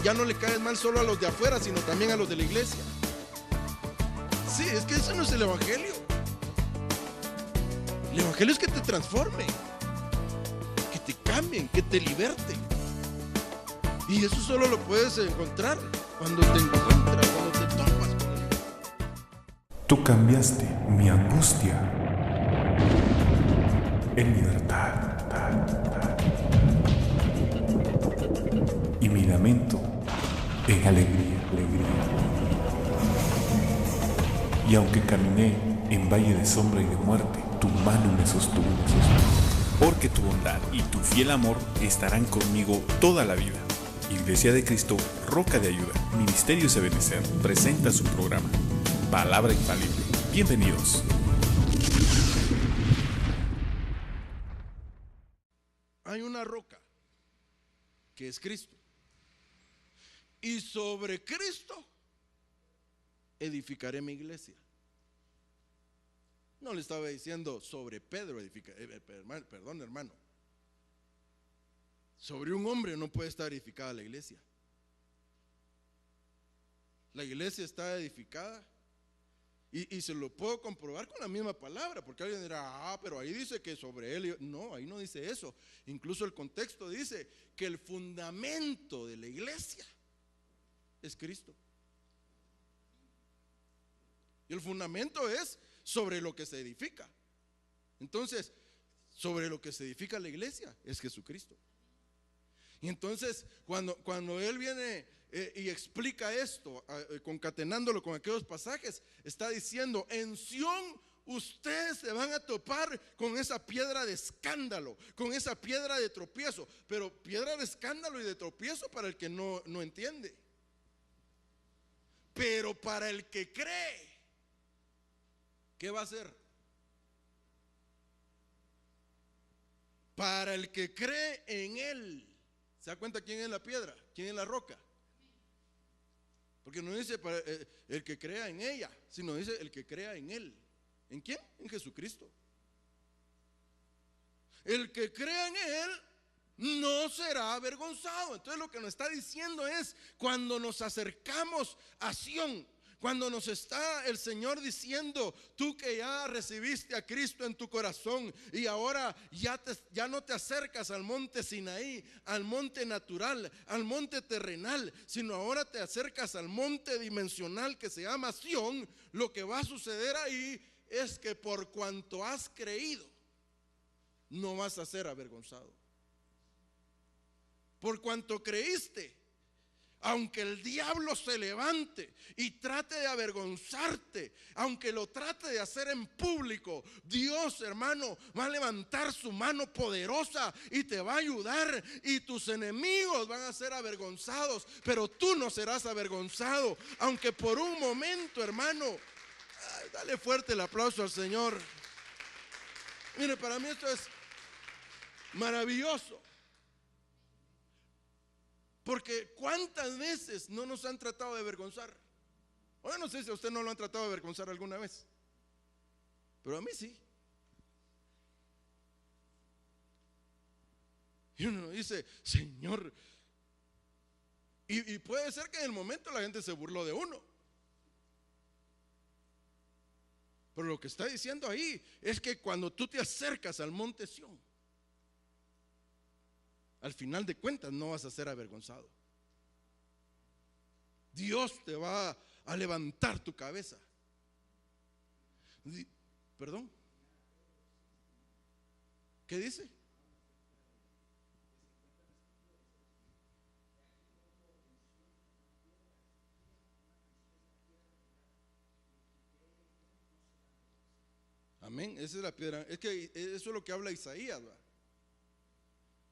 ya no le caes mal solo a los de afuera, sino también a los de la iglesia. Sí, es que eso no es el evangelio. El evangelio es que te transformen, que te cambien, que te liberten. Y eso solo lo puedes encontrar cuando te encuentras, cuando te topas con él. Tú cambiaste mi angustia en libertad y mi lamento en alegría. Y aunque caminé en valle de sombra y de muerte, tu mano me sostuvo. Porque tu bondad y tu fiel amor estarán conmigo toda la vida. Iglesia de Cristo, Roca de Ayuda, Ministerios de Ebenecer, presenta su programa, Palabra Infalible. Bienvenidos. Hay una roca que es Cristo. Y sobre Cristo edificaré mi iglesia. No le estaba diciendo sobre Pedro perdón, hermano. Sobre un hombre no puede estar edificada la iglesia. La iglesia está edificada y se lo puedo comprobar con la misma palabra, porque alguien dirá, pero ahí dice que sobre él. No, ahí no dice eso. Incluso el contexto dice que el fundamento de la iglesia es Cristo. Y el fundamento es sobre lo que se edifica. Entonces, sobre lo que se edifica la iglesia es Jesucristo. Y entonces, cuando él viene y explica esto, concatenándolo con aquellos pasajes, está diciendo: en Sión ustedes se van a topar con esa piedra de escándalo, con esa piedra de tropiezo. Pero piedra de escándalo y de tropiezo para el que no entiende. Pero para el que cree, ¿qué va a hacer? Para el que cree en él. ¿Se da cuenta quién es la piedra? ¿Quién es la roca? Porque no dice para el que crea en ella, sino dice el que crea en él. ¿En quién? En Jesucristo. El que crea en él no será avergonzado. Entonces lo que nos está diciendo es, cuando nos acercamos a Sión, cuando nos está el Señor diciendo: tú que ya recibiste a Cristo en tu corazón y ahora ya no te acercas al monte Sinaí, al monte natural, al monte terrenal, sino ahora te acercas al monte dimensional que se llama Sión. Lo que va a suceder ahí es que por cuanto has creído, no vas a ser avergonzado. Por cuanto creíste, aunque el diablo se levante y trate de avergonzarte, aunque lo trate de hacer en público, Dios, hermano, va a levantar su mano poderosa y te va a ayudar, y tus enemigos van a ser avergonzados, pero tú no serás avergonzado, aunque por un momento, hermano. Dale fuerte el aplauso al Señor. Mire, para mí esto es maravilloso. Porque cuántas veces no nos han tratado de avergonzar. O yo no sé si a usted no lo han tratado de avergonzar alguna vez, pero a mí sí. Y uno dice: Señor. Y puede ser que en el momento la gente se burló de uno, pero lo que está diciendo ahí es que cuando tú te acercas al monte Sión, al final de cuentas no vas a ser avergonzado. Dios te va a levantar tu cabeza. ¿Perdón? ¿Qué dice? Amén, esa es la piedra. Es que eso es lo que habla Isaías, ¿va?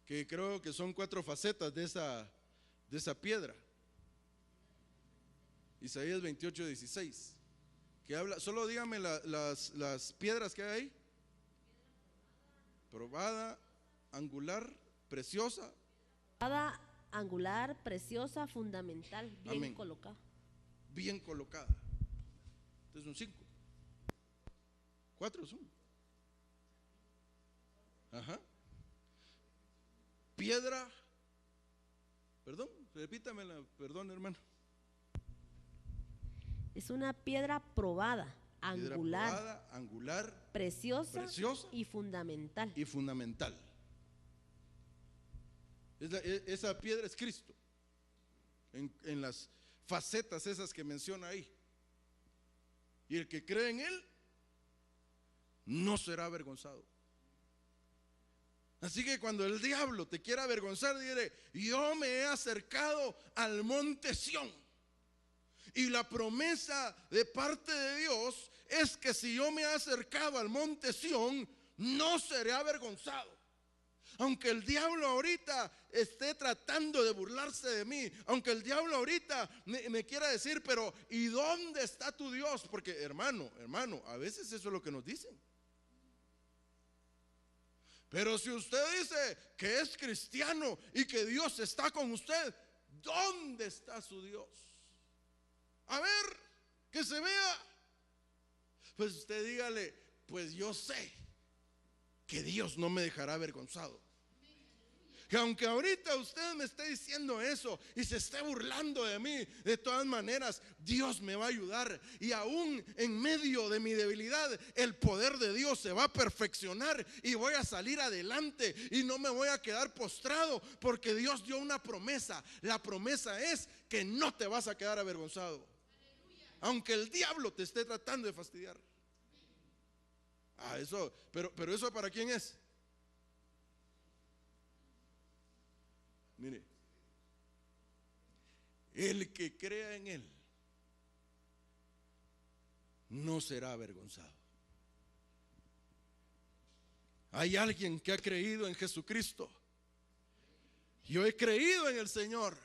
Que creo que son 4 facetas de esa piedra. Isaías 28:16, que habla, solo dígame las piedras que hay ahí. Probada, angular, preciosa. Probada, angular, preciosa, fundamental, bien Amén. colocada. Bien colocada. Entonces son 5. 4 son. Ajá. Piedra, perdón, repítamela, perdón, hermano. Es una piedra probada, Piedra angular, probada, angular preciosa preciosa y fundamental. y fundamental. Esa piedra es Cristo, en las facetas esas que menciona ahí. Y el que cree en Él no será avergonzado. Así que cuando el diablo te quiera avergonzar, dile: yo me he acercado al monte Sión. Y la promesa de parte de Dios es que si yo me he acercado al monte Sión, no seré avergonzado. Aunque el diablo ahorita esté tratando de burlarse de mí, aunque el diablo ahorita me quiera decir: pero ¿y dónde está tu Dios? Porque hermano, a veces eso es lo que nos dicen. Pero si usted dice que es cristiano y que Dios está con usted, ¿dónde está su Dios? A ver, que se vea. Pues usted dígale: pues yo sé que Dios no me dejará avergonzado. Que aunque ahorita usted me esté diciendo eso y se esté burlando de mí, de todas maneras Dios me va a ayudar. Y aún en medio de mi debilidad, el poder de Dios se va a perfeccionar y voy a salir adelante y no me voy a quedar postrado, porque Dios dio una promesa. La promesa es que no te vas a quedar avergonzado, aunque el diablo te esté tratando de fastidiar. Pero eso ¿para quién es? Mire, el que crea en Él no será avergonzado. Hay alguien que ha creído en Jesucristo. Yo he creído en el Señor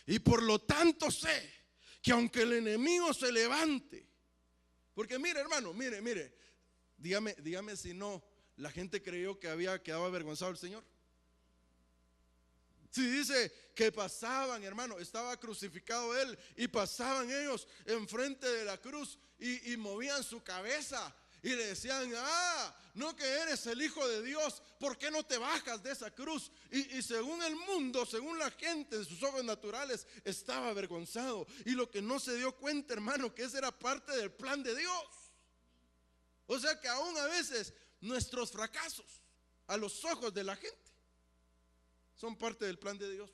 y por lo tanto sé que aunque el enemigo se levante, porque mire, hermano, mire, dígame si no, la gente creyó que había quedado avergonzado el Señor. Si dice que pasaban, hermano, estaba crucificado Él y pasaban ellos enfrente de la cruz y movían su cabeza y le decían: no que eres el Hijo de Dios, ¿por qué no te bajas de esa cruz? Y según el mundo, según la gente, de sus ojos naturales, estaba avergonzado. Y lo que no se dio cuenta, hermano, que esa era parte del plan de Dios. O sea que aún a veces nuestros fracasos a los ojos de la gente son parte del plan de Dios.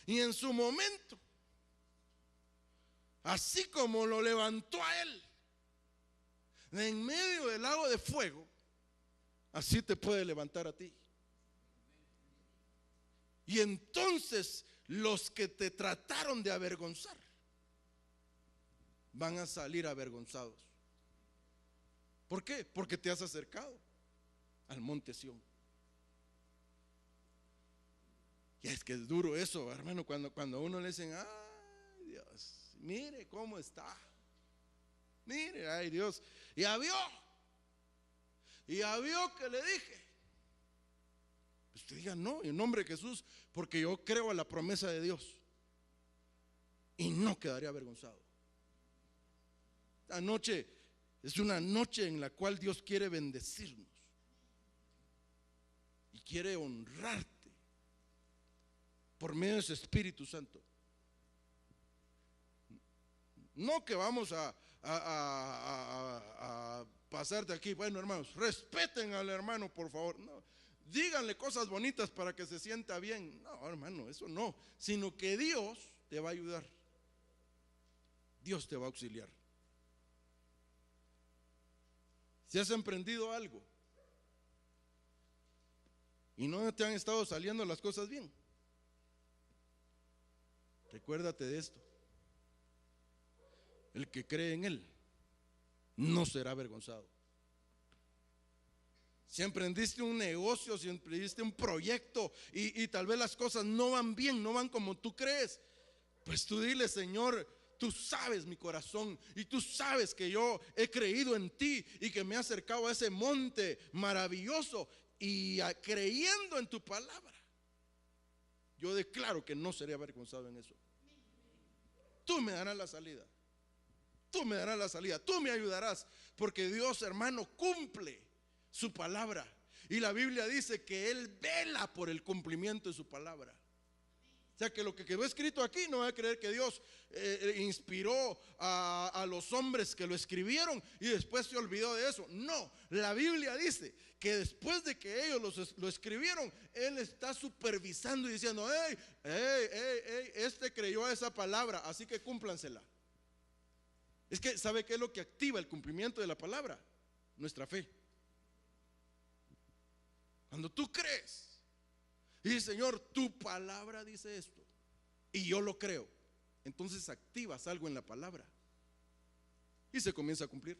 Y en su momento, así como lo levantó a él de en medio del lago de fuego, así te puede levantar a ti. Y entonces los que te trataron de avergonzar van a salir avergonzados. ¿Por qué? Porque te has acercado al monte Sión. Y es que es duro eso, hermano, cuando a uno le dicen: ay Dios, mire cómo está. Mire, ay Dios. Y ya vio que le dije. Usted diga: no, en nombre de Jesús, porque yo creo en la promesa de Dios y no quedaré avergonzado. Esta noche es una noche en la cual Dios quiere bendecirnos y quiere honrarte por medio de su Espíritu Santo. No que vamos a pasar de aquí: bueno, hermanos, respeten al hermano, por favor. No, díganle cosas bonitas para que se sienta bien. No, hermano, eso no. Sino que Dios te va a ayudar. Dios te va a auxiliar. Si has emprendido algo y no te han estado saliendo las cosas bien, recuérdate de esto: el que cree en Él no será avergonzado. Si emprendiste un negocio, si emprendiste un proyecto y tal vez las cosas no van bien, no van como tú crees, pues tú dile: Señor, tú sabes mi corazón y tú sabes que yo he creído en ti y que me he acercado a ese monte maravilloso, y creyendo en tu palabra, yo declaro que no seré avergonzado en eso. Tú me darás la salida. Tú me darás la salida. Tú me ayudarás. Porque Dios, hermano, cumple su palabra. Y la Biblia dice que Él vela por el cumplimiento de su palabra. O sea, que lo que quedó escrito aquí, no va a creer que Dios inspiró a los hombres que lo escribieron y después se olvidó de eso. No, la Biblia dice que después de que ellos lo escribieron, Él está supervisando y diciendo: hey, este creyó a esa palabra, así que cúmplansela. Es que, ¿sabe qué es lo que activa el cumplimiento de la palabra? Nuestra fe. Cuando tú crees y dices: Señor, tu palabra dice esto y yo lo creo, entonces activas algo en la palabra y se comienza a cumplir.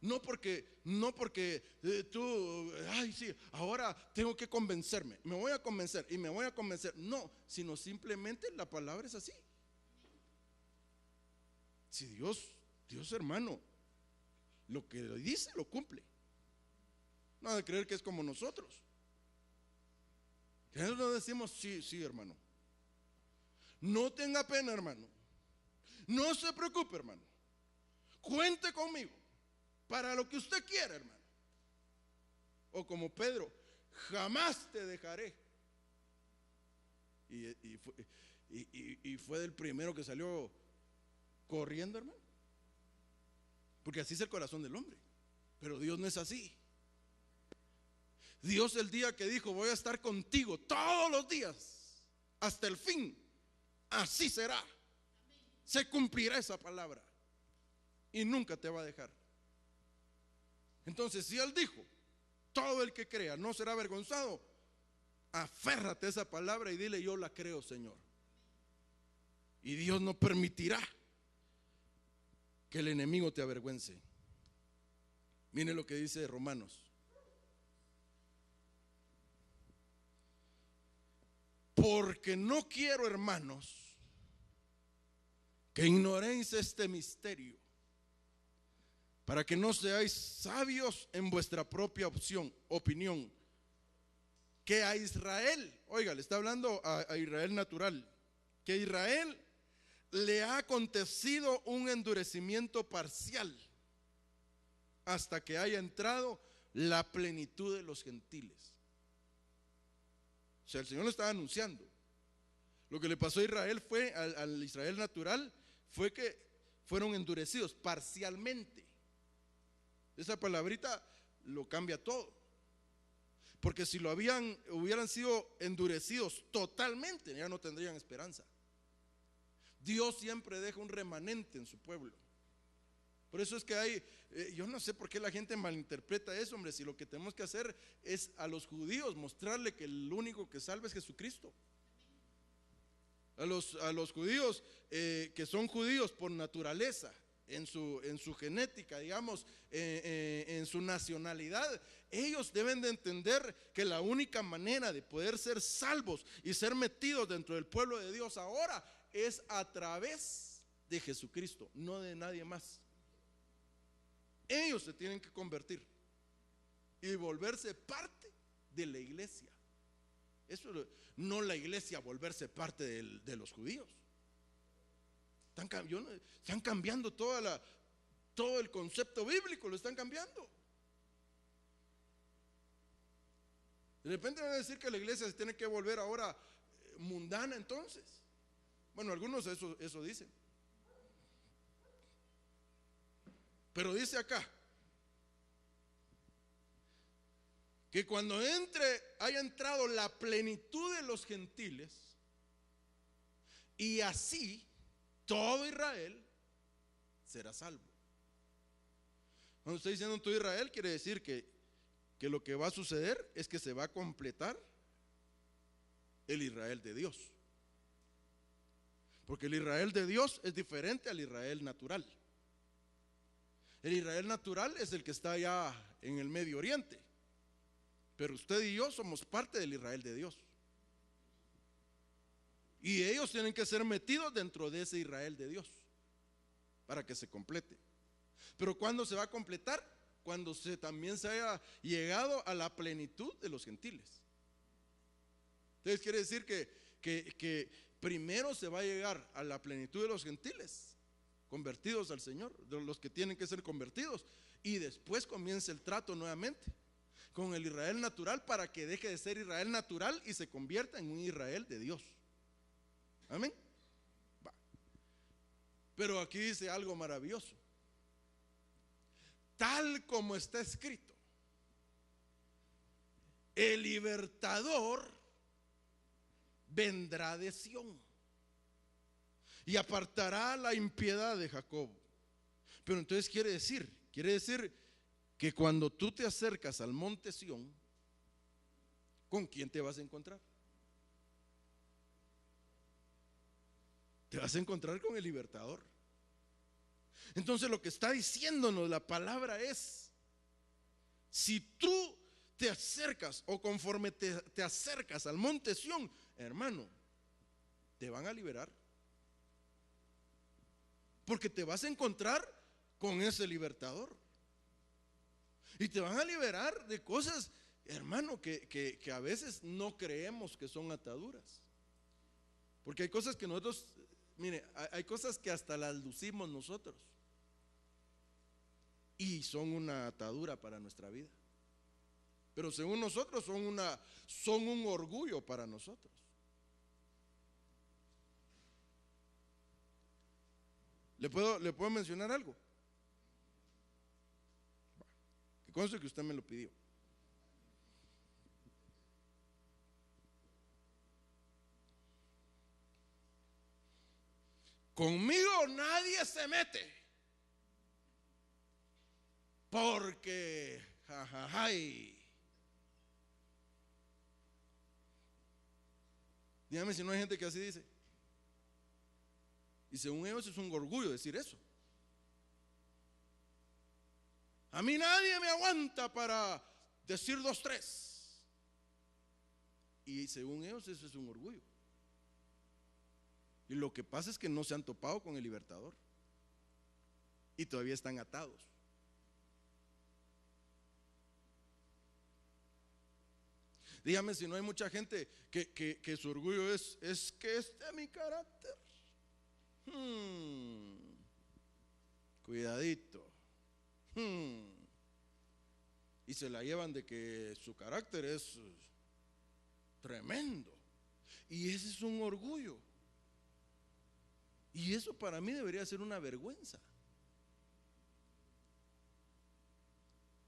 No porque tú, ay sí, ahora tengo que convencerme, me voy a convencer y me voy a convencer. No, sino simplemente la palabra es así. Si Dios, hermano, lo que dice lo cumple. No de creer que es como nosotros. Que nosotros decimos: sí, hermano. No tenga pena, hermano. No se preocupe, hermano. Cuente conmigo para lo que usted quiera, hermano. O como Pedro: jamás te dejaré. Y fue del primero que salió corriendo, hermano. Porque así es el corazón del hombre. Pero Dios no es así. Dios, el día que dijo: voy a estar contigo todos los días hasta el fin, así será. Se cumplirá esa palabra y nunca te va a dejar. Entonces, si Él dijo: todo el que crea no será avergonzado, aférrate a esa palabra y dile: yo la creo, Señor. Y Dios no permitirá que el enemigo te avergüence. Mire lo que dice Romanos. Porque no quiero, hermanos, que ignoréis este misterio, para que no seáis sabios en vuestra propia opinión, que a Israel, oiga, le está hablando a Israel natural, que a Israel le ha acontecido un endurecimiento parcial hasta que haya entrado la plenitud de los gentiles. O sea, el Señor lo estaba anunciando. Lo que le pasó a Israel fue, al Israel natural, fue que fueron endurecidos parcialmente. Esa palabrita lo cambia todo. Porque si hubieran sido endurecidos totalmente, ya no tendrían esperanza. Dios siempre deja un remanente en su pueblo. Por eso es que hay, yo no sé por qué la gente malinterpreta eso, hombre. Si lo que tenemos que hacer es a los judíos mostrarle que el único que salva es Jesucristo. A los judíos que son judíos por naturaleza, en su genética, digamos, en su nacionalidad, ellos deben de entender que la única manera de poder ser salvos y ser metidos dentro del pueblo de Dios ahora es a través de Jesucristo, no de nadie más. Ellos se tienen que convertir y volverse parte de la iglesia. Eso no la iglesia volverse parte de los judíos. Están cambiando todo el concepto bíblico, lo están cambiando. De repente van a decir que la iglesia se tiene que volver ahora mundana entonces. Bueno, algunos eso dicen. Pero dice acá que cuando haya entrado la plenitud de los gentiles, y así todo Israel será salvo. Cuando estoy diciendo todo Israel, quiere decir que lo que va a suceder es que se va a completar el Israel de Dios. Porque el Israel de Dios es diferente al Israel natural. El Israel natural es el que está allá en el Medio Oriente. Pero usted y yo somos parte del Israel de Dios. Y ellos tienen que ser metidos dentro de ese Israel de Dios para que se complete. Pero ¿cuándo se va a completar? Cuando también se haya llegado a la plenitud de los gentiles. Entonces quiere decir que primero se va a llegar a la plenitud de los gentiles, convertidos al Señor, de los que tienen que ser convertidos, y después comienza el trato nuevamente. con el Israel natural para que deje de ser Israel natural y se convierta en un Israel de Dios. Amén. Va. Pero aquí dice algo maravilloso. Tal como está escrito, el libertador vendrá de Sión y apartará la impiedad de Jacob. Pero entonces quiere decir que cuando tú te acercas al monte Sión, ¿con quién te vas a encontrar? Te vas a encontrar con el libertador. Entonces lo que está diciéndonos la palabra es, si tú te acercas o conforme te acercas al monte Sión, hermano, te van a liberar. Porque te vas a encontrar con ese libertador. Y te van a liberar de cosas, hermano, que a veces no creemos que son ataduras. Porque hay cosas que nosotros, mire, hay cosas que hasta las lucimos nosotros. Y son una atadura para nuestra vida. Pero según nosotros son un orgullo para nosotros. ¿Le puedo mencionar algo? Que conste que usted me lo pidió. Conmigo nadie se mete. Porque, jajajay. Dígame si no hay gente que así dice. Y según ellos es un orgullo decir eso. A mí nadie me aguanta para decir 2, 3. Y según ellos eso es un orgullo. Y lo que pasa es que no se han topado con el libertador. Y todavía están atados. Dígame si no hay mucha gente que su orgullo es que este es mi carácter. Cuidadito. Y se la llevan de que su carácter es tremendo. Y ese es un orgullo. Y eso para mí debería ser una vergüenza.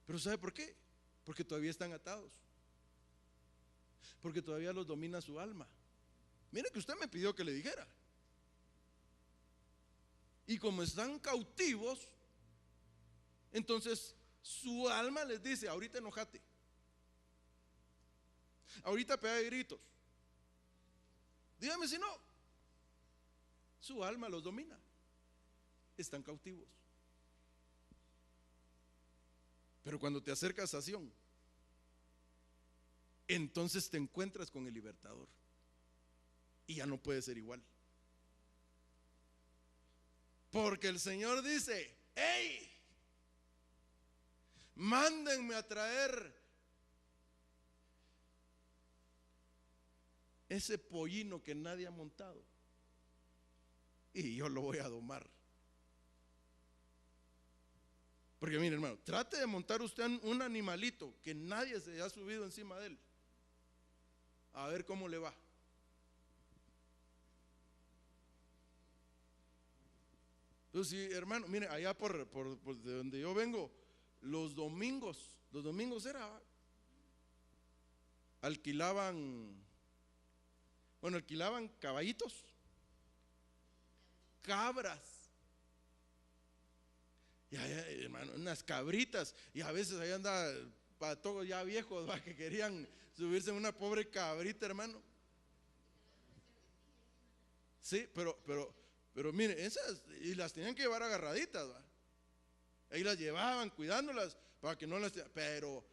Pero ¿sabe por qué? Porque todavía están atados. Porque todavía los domina su alma. Mire que usted me pidió que le dijera. Y como están cautivos, entonces su alma les dice: ahorita enojate, ahorita pega gritos. Dígame si no. Su alma los domina. Están cautivos. Pero cuando te acercas a Sión, entonces te encuentras con el libertador. Y ya no puede ser igual. Porque el Señor dice: ¡hey! Mándenme a traer ese pollino que nadie ha montado y yo lo voy a domar. Porque mire, hermano, trate de montar usted un animalito que nadie se haya subido encima de él, a ver cómo le va. Entonces, sí, hermano, mire, allá por de donde yo vengo, los domingos era, alquilaban caballitos, cabras, y allá, hermano, unas cabritas, y a veces ahí anda para todos ya viejos, ¿va?, que querían subirse en una pobre cabrita, hermano. Sí, pero mire, esas, y las tenían que llevar agarraditas, ¿va? Ahí las llevaban cuidándolas para que no las... Pero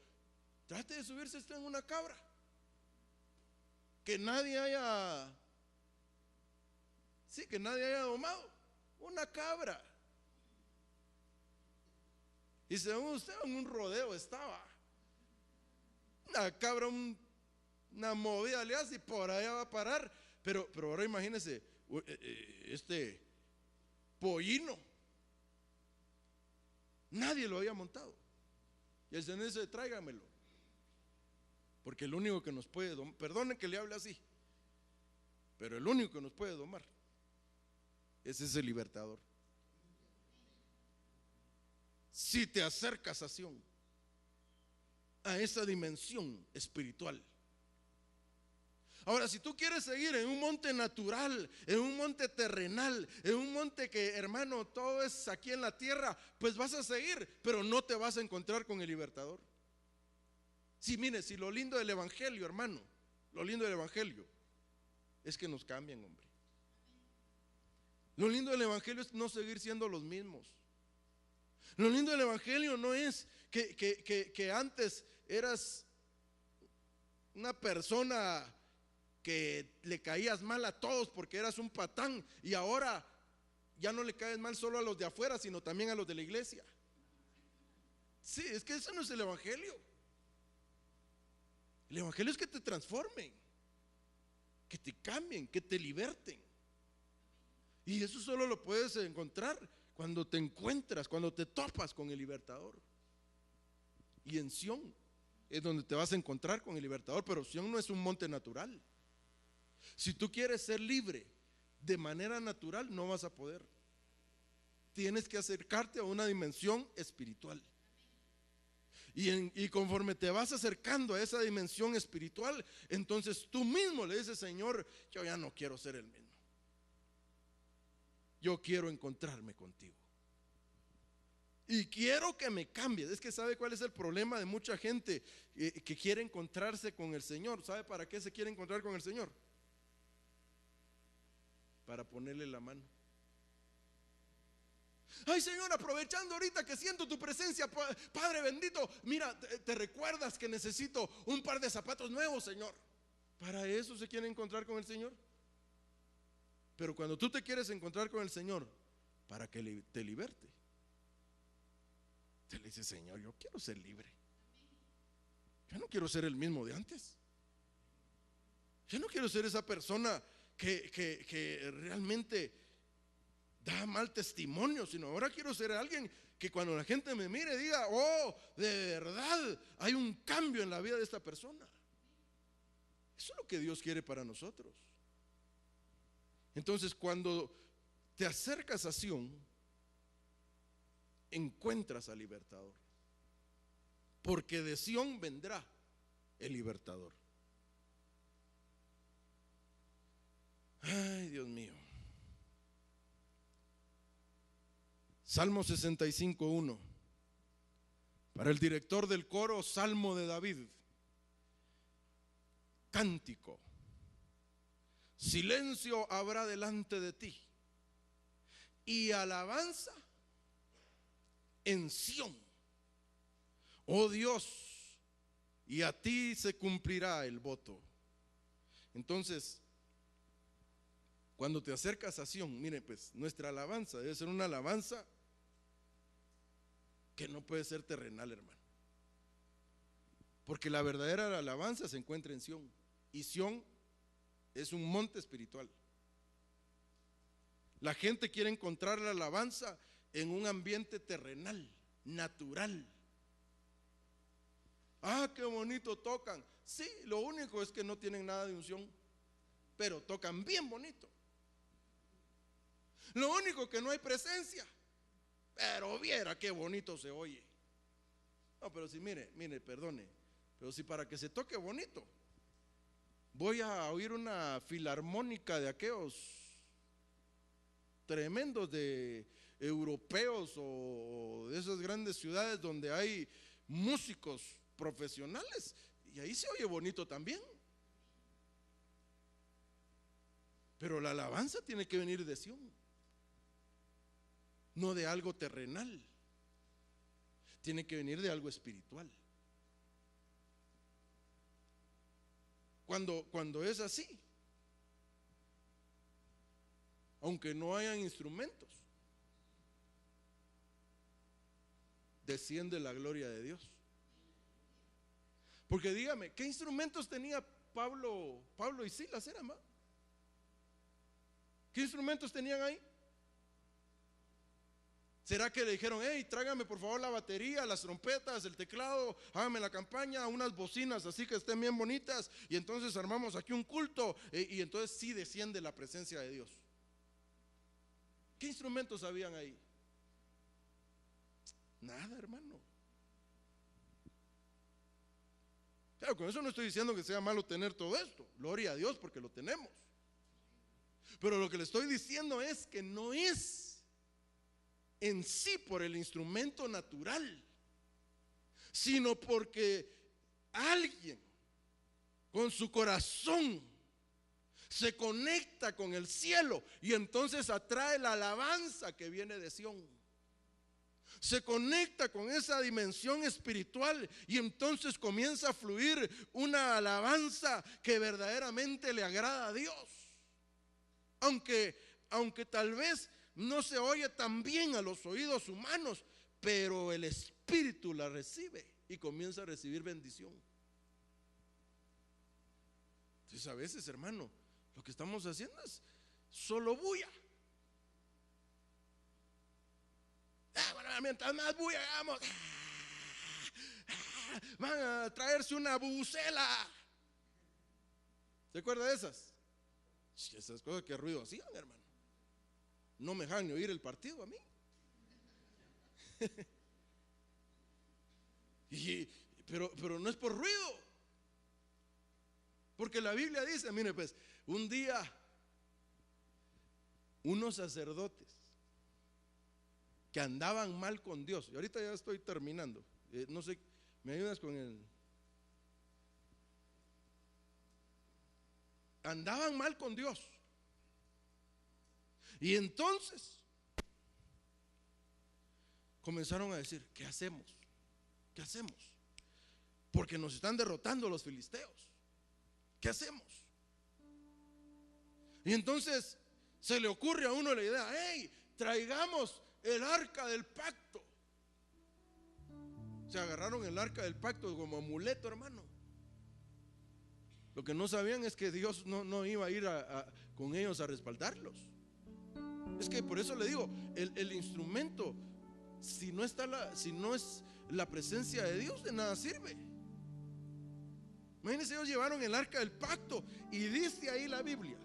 trate de subirse usted en una cabra que nadie haya domado. Una cabra. Y según usted, en un rodeo estaba. Una cabra, una movida le hace y por allá va a parar. Pero ahora imagínese, este pollino, nadie lo había montado. Y el Señor dice: tráigamelo. Porque el único que nos puede domar, perdone que le hable así, pero el único que nos puede domar es ese libertador. Si te acercas a Sión, a esa dimensión espiritual. Ahora, si tú quieres seguir en un monte natural, en un monte terrenal, en un monte que, hermano, todo es aquí en la tierra, pues vas a seguir, pero no te vas a encontrar con el libertador. Sí, mire, si lo lindo del evangelio, hermano, lo lindo del evangelio es que nos cambian, hombre. Lo lindo del evangelio es no seguir siendo los mismos. Lo lindo del evangelio no es que antes eras una persona que le caías mal a todos porque eras un patán, y ahora ya no le caes mal solo a los de afuera, sino también a los de la iglesia. Sí, es que eso no es el evangelio. El evangelio es que te transformen, que te cambien, que te liberten. Y eso solo lo puedes encontrar cuando te encuentras, cuando te topas con el libertador. Y en Sión es donde te vas a encontrar con el libertador, pero Sión no es un monte natural. Si tú quieres ser libre de manera natural, no vas a poder. Tienes que acercarte a una dimensión espiritual. Y conforme te vas acercando a esa dimensión espiritual, entonces tú mismo le dices: Señor, yo ya no quiero ser el mismo. Yo quiero encontrarme contigo. Y quiero que me cambies. Es que ¿sabe cuál es el problema de mucha gente que quiere encontrarse con el Señor? ¿Sabe para qué se quiere encontrar con el Señor? Para ponerle la mano. Ay, Señor, aprovechando ahorita que siento tu presencia, Padre bendito, mira, te recuerdas que necesito un par de zapatos nuevos, Señor. Para eso se quiere encontrar con el Señor. Pero cuando tú te quieres encontrar con el Señor, para que te liberte, te le dice: Señor, yo quiero ser libre. Yo no quiero ser el mismo de antes. Yo no quiero ser esa persona que realmente da mal testimonio, sino ahora quiero ser alguien que cuando la gente me mire diga: oh, de verdad hay un cambio en la vida de esta persona. Eso es lo que Dios quiere para nosotros. Entonces, cuando te acercas a Sión, encuentras al libertador, porque de Sión vendrá el libertador. Ay, Dios mío. Salmo 65:1. Para el director del coro, Salmo de David. Cántico. Silencio habrá delante de ti, y alabanza en Sión, oh Dios, y a ti se cumplirá el voto. Entonces, cuando te acercas a Sión, mire, pues nuestra alabanza debe ser una alabanza que no puede ser terrenal, hermano, porque la verdadera alabanza se encuentra en Sión, y Sión es un monte espiritual. La gente quiere encontrar la alabanza en un ambiente terrenal, natural. Ah, qué bonito tocan. Sí, lo único es que no tienen nada de unción, pero tocan bien bonito. Lo único que no hay presencia, pero viera qué bonito se oye. No, pero si mire, perdone, pero si para que se toque bonito voy a oír una filarmónica de aquellos tremendos de europeos o de esas grandes ciudades donde hay músicos profesionales, y ahí se oye bonito también. Pero la alabanza tiene que venir de Sión, no de algo terrenal. Tiene que venir de algo espiritual. Cuando es así, aunque no hayan instrumentos, desciende la gloria de Dios. Porque dígame, ¿qué instrumentos tenía Pablo y Silas? ¿Era más? ¿Qué instrumentos tenían ahí? ¿Será que le dijeron, hey, tráigame por favor la batería, las trompetas, el teclado, hágame la campaña, unas bocinas así que estén bien bonitas, y entonces armamos aquí un culto, y entonces sí desciende la presencia de Dios? ¿Qué instrumentos habían ahí? Nada, hermano. Claro, con eso no estoy diciendo que sea malo tener todo esto. Gloria a Dios porque lo tenemos. Pero lo que le estoy diciendo es que no es en sí por el instrumento natural, sino porque alguien con su corazón se conecta con el cielo y entonces atrae la alabanza que viene de Sión. Se conecta con esa dimensión espiritual y entonces comienza a fluir una alabanza que verdaderamente le agrada a Dios. Aunque tal vez no se oye tan bien a los oídos humanos, pero el Espíritu la recibe y comienza a recibir bendición. Entonces a veces, hermano, lo que estamos haciendo es solo bulla. Bueno, mientras más bulla hagamos, van a traerse una bubucela. ¿Se acuerda de esas? Esas cosas que ruido hacían, hermano. No me dejan ni oír el partido a mí. Pero no es por ruido. Porque la Biblia dice, mire pues, un día unos sacerdotes que andaban mal con Dios, y ahorita ya estoy terminando, no sé, ¿me ayudas con el? Andaban mal con Dios. Y entonces comenzaron a decir, ¿qué hacemos? ¿Qué hacemos? Porque nos están derrotando los filisteos. ¿Qué hacemos? Y entonces se le ocurre a uno la idea, hey, traigamos el arca del pacto. Se agarraron el arca del pacto como amuleto, hermano. Lo que no sabían es que Dios no iba a ir con ellos a respaldarlos. Es que por eso le digo, el instrumento, si no es la presencia de Dios, de nada sirve. Imagínense, ellos llevaron el arca del pacto y dice ahí la Biblia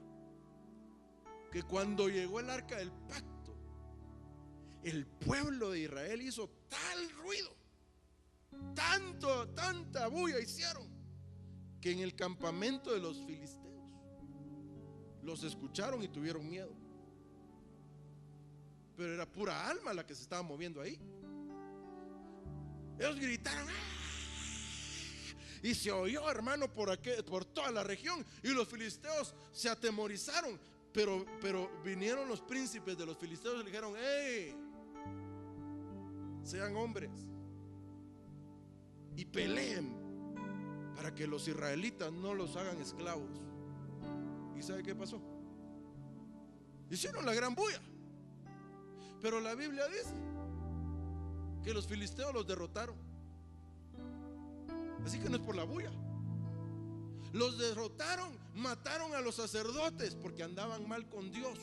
que cuando llegó el arca del pacto, el pueblo de Israel hizo tal ruido, tanta bulla hicieron, que en el campamento de los filisteos los escucharon y tuvieron miedo. Pero era pura alma la que se estaba moviendo ahí. Ellos gritaron, ¡ah! Y se oyó, hermano, por toda la región. Y los filisteos se atemorizaron. Pero vinieron los príncipes de los filisteos y le dijeron, ¡hey! Sean hombres y peleen para que los israelitas no los hagan esclavos. ¿Y sabe qué pasó? Hicieron la gran bulla. Pero la Biblia dice que los filisteos los derrotaron. Así que no es por la bulla. Los derrotaron, mataron a los sacerdotes porque andaban mal con Dios.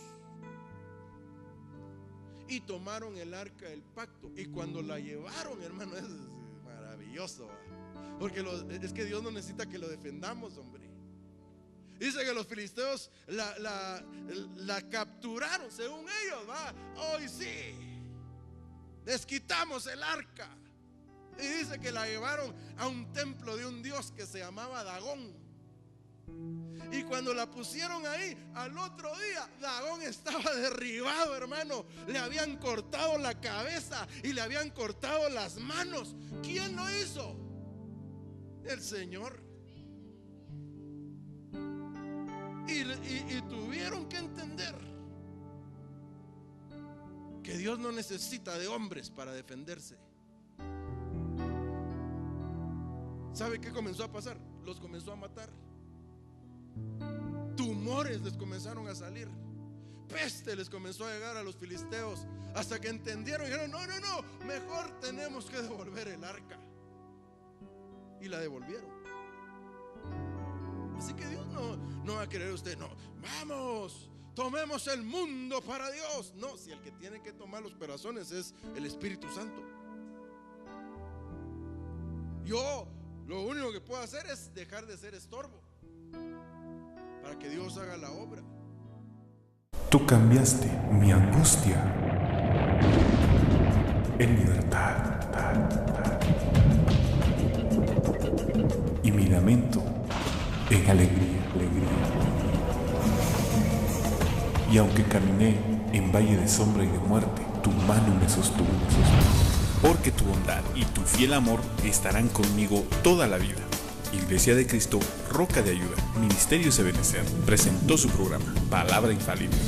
Y tomaron el arca del pacto. Y cuando la llevaron, hermano, es maravilloso. Porque es que Dios no necesita que lo defendamos, hombre. Dice que los filisteos la capturaron, según ellos, ¿va? Hoy sí, les quitamos el arca. Y dice que la llevaron a un templo de un dios que se llamaba Dagón. Y cuando la pusieron ahí, al otro día, Dagón estaba derribado, hermano. Le habían cortado la cabeza y le habían cortado las manos. ¿Quién lo hizo? El Señor. Y tuvieron que entender que Dios no necesita de hombres para defenderse. ¿Sabe qué comenzó a pasar? Los comenzó a matar. Tumores les comenzaron a salir. Peste les comenzó a llegar a los filisteos. Hasta que entendieron y dijeron, no, mejor tenemos que devolver el arca. Y la devolvieron. Así que Dios no va a querer usted, no, vamos, tomemos el mundo para Dios. No, si el que tiene que tomar los corazones es el Espíritu Santo. Yo lo único que puedo hacer es dejar de ser estorbo para que Dios haga la obra. Tú cambiaste mi angustia en libertad y mi lamento en alegría. Y aunque caminé en valle de sombra y de muerte, tu mano me sostuvo. Porque tu bondad y tu fiel amor estarán conmigo toda la vida. Iglesia de Cristo, Roca de Ayuda, Ministerios Ebenecer, presentó su programa, Palabra Infalible.